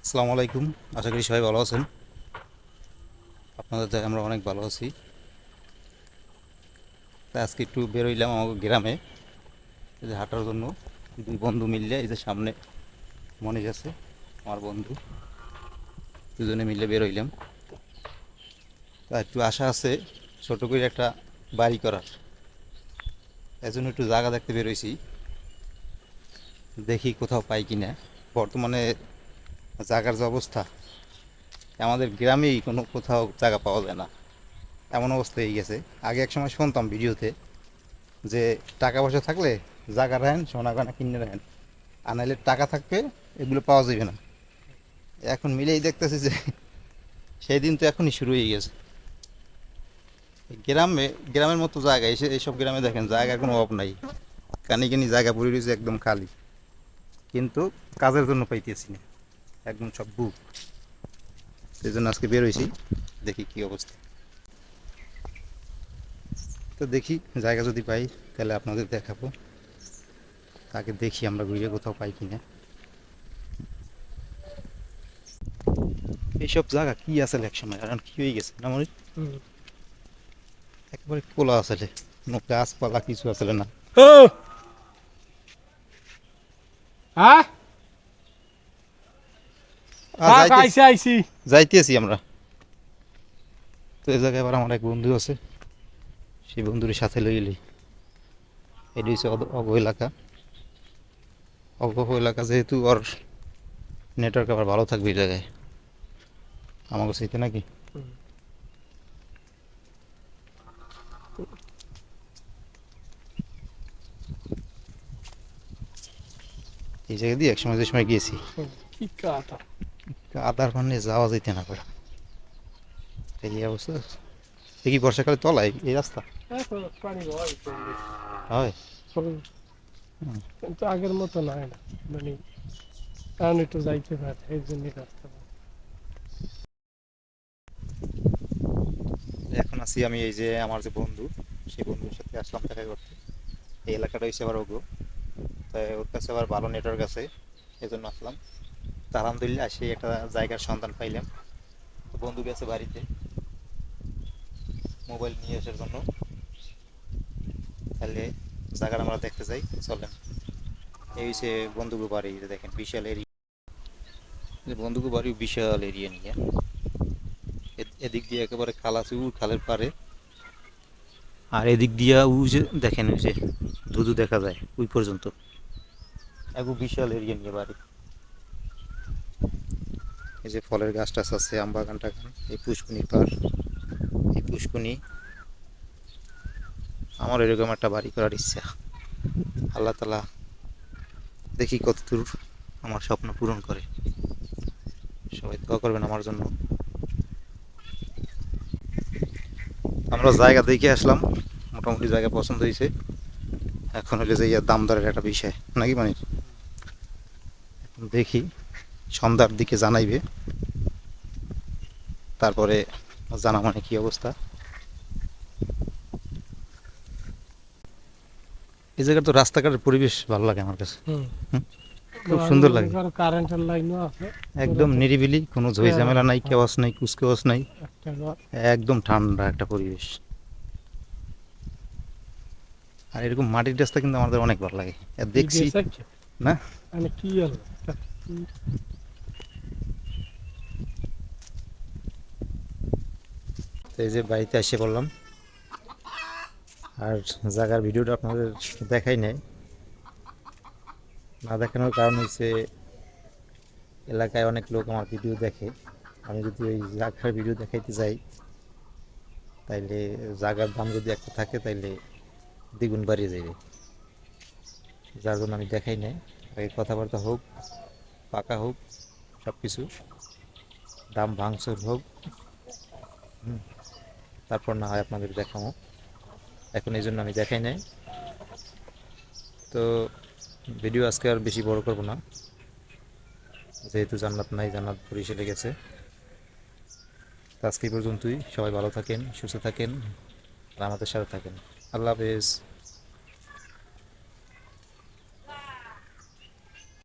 আসসালামু আলাইকুম। আশা করি সবাই ভালো আছেন। আপনাদের দয়ায় আমরা অনেক ভালো আছি। তাই আজকে একটু বেরোইলাম আমাকে গ্রামে, এই যে হাঁটার জন্য। দুই বন্ধু মিললে, এই যে সামনে মনে আছে আমার বন্ধু, দুজনে মিলে বেরোইলাম। তা একটু আশা আছে ছোট করে একটা বাড়ি করার, এই জন্য একটু জায়গা দেখতে বেরোইছি। দেখি কোথাও পাই কিনা। বর্তমানে জায়গার যে অবস্থা, আমাদের গ্রামেই কোনো কোথাও জায়গা পাওয়া যায় না, এমন অবস্থা হয়ে গেছে। আগে এক সময় শুনতাম ভিডিওতে যে টাকা পয়সা থাকলে জায়গা রাখেন, সোনা গয়না কিনে রাখেন, আর নাহলে টাকা থাকবে এগুলো পাওয়া যাবে না। এখন মিলেই দেখতেছি যে সেই দিন তো এখনই শুরু হয়ে গেছে। গ্রামে, গ্রামের মতো জায়গা এসে এইসব গ্রামে দেখেন জায়গার কোনো অভাব নাই, কানি কানি জায়গা পড়ে রয়েছে একদম খালি, কিন্তু কাজের জন্য পাইতেছি না, একদম সব বুক। সেই জন্য আজকে বেরোইছি, দেখি কি অবস্থা। তো দেখি জায়গা যদি পাই তাহলে আপনাদের দেখাবো। তাকে দেখি আমরা ঘুরে কোথাও পাই কিনা। এইসব জায়গা কি আসলে এক সময়, এখন কি হয়ে গেছে না মানে, হুম। একেবারে খোলা আসলে, কোনো গাছপালা কিছু আসলে না। ও হ্যাঁ থাক যাইতেছি, আইসি আইসি যাইতেছি আমরা। তো এই জায়গায় আবার আমার এক বন্ধু আছে, সেই বন্ধুর সাথে লইলি। এটি হচ্ছে অগ এলাকা। অগ এলাকা যেহেতু, ওর নেটওয়ার্ক আবার ভালো থাকবে এই জায়গায়, আমাকে সেইতে নাকি। এই জায়গা দিয়ে একসময় যে সময় গিয়েছি, কি কাটা আদার মানে যাওয়া যেতে না পারে, এই অবস্থা। দেখি বর্ষাকালে তলায় এই রাস্তা পানি হয় হয়। কিন্তু আগের মতো নাই না মানে কারণ একটু যাইতে পারে এই জন্য রাস্তা এখন আছি আমি এই যে আমার যে বন্ধু, সেই বন্ধুর সাথে আসলাম দেখা করতে। এই এলাকাটা হচ্ছে আবার ওগো, তাই ওর কাছে আবার ভালো নেটওয়ার্ক আছে, এই জন্য আসলাম। তা আলহামদুলিল্লাহ সেই একটা জায়গার সন্ধান পাইলাম। তো বন্ধু গেছে বাড়িতে মোবাইল নিয়ে আসার জন্য। তাহলে জায়গাটা আমরা দেখতে যাই, চলেন। এই হচ্ছে বন্ধুকে বাড়ি, যে দেখেন বিশাল এরিয়া, বন্ধুকে বাড়ি বিশাল এরিয়া নিয়ে। এদিক দিয়ে একেবারে খাল আছে, উ খালের পারে। আর এদিক দিয়া উ যে দেখেন, ওই যে ধুধু দেখা যায় ওই পর্যন্ত, এক বিশাল এরিয়া নিয়ে বাড়ি। এই যে ফলের গাছ টাছ আছে, আম বাগান টাগান, এই পুষ্কুনির পার, এই পুষ্কুনি। আমার এরকম একটা বাড়ি করার ইচ্ছা। আল্লাহ তালা দেখি কতদূর আমার স্বপ্ন পূরণ করে। সবাই দোয়া করবেন আমার জন্য। আমরা জায়গা দেখে আসলাম, মোটামুটি জায়গা পছন্দ হয়েছে। এখন হলে যে দাম দরের একটা বিষয় নাকি মানে, দেখি সন্ধ্যার দিকে জানাইবে, তারপরে জানা মানে কি অবস্থা। এই জায়গার তো রাস্তাঘাটের পরিবেশ ভালো লাগে আমার কাছে। হুম হুম, খুব সুন্দর লাগে। কারেন্টের লাইনও আছে একদম নিরিবিলি, কোনো ঝই ঝামেলা নাই, হ্যাঁ, কেওয়াজ নাই, কুচকেওয়াজ নাই। একটা ঘর একদম ঠান্ডা একটা পরিবেশ। আর এরকম মাটির রাস্তা কিন্তু আমাদের অনেক ভালো লাগে, আর দেখছি বিদেশ আছে না। মানে কি হলো তো এই যে বাড়িতে এসে বললাম, আর জায়গার ভিডিওটা আপনাদের দেখাই নাই। না দেখানোর কারণ হচ্ছে এলাকায় অনেক লোক আমার ভিডিও দেখে, আমি যদি ওই জায়গার ভিডিও দেখাইতে যাই তাইলে জায়গার দাম যদি একটা থাকে তাইলে দ্বিগুণ বাড়িয়ে যাবে, যার জন্য আমি দেখাই নাই। আগে কথাবার্তা হোক, পাকা হোক, সব কিছু দাম ভাঙচুর হোক, তারপর না হয় আপনাদের দেখাবো। এখন এই জন্য আমি দেখাই নাই। তো ভিডিও আজকে আর বেশি বড় করব না, যেহেতু জান্নাত নাই, জান্নাত বরিশালে গেছে। তো আজকে এই পর্যন্তই, সবাই ভালো থাকেন, সুস্থ থাকেন, আর আমাদের সাথে থাকেন। আল্লাহ হাফেজ।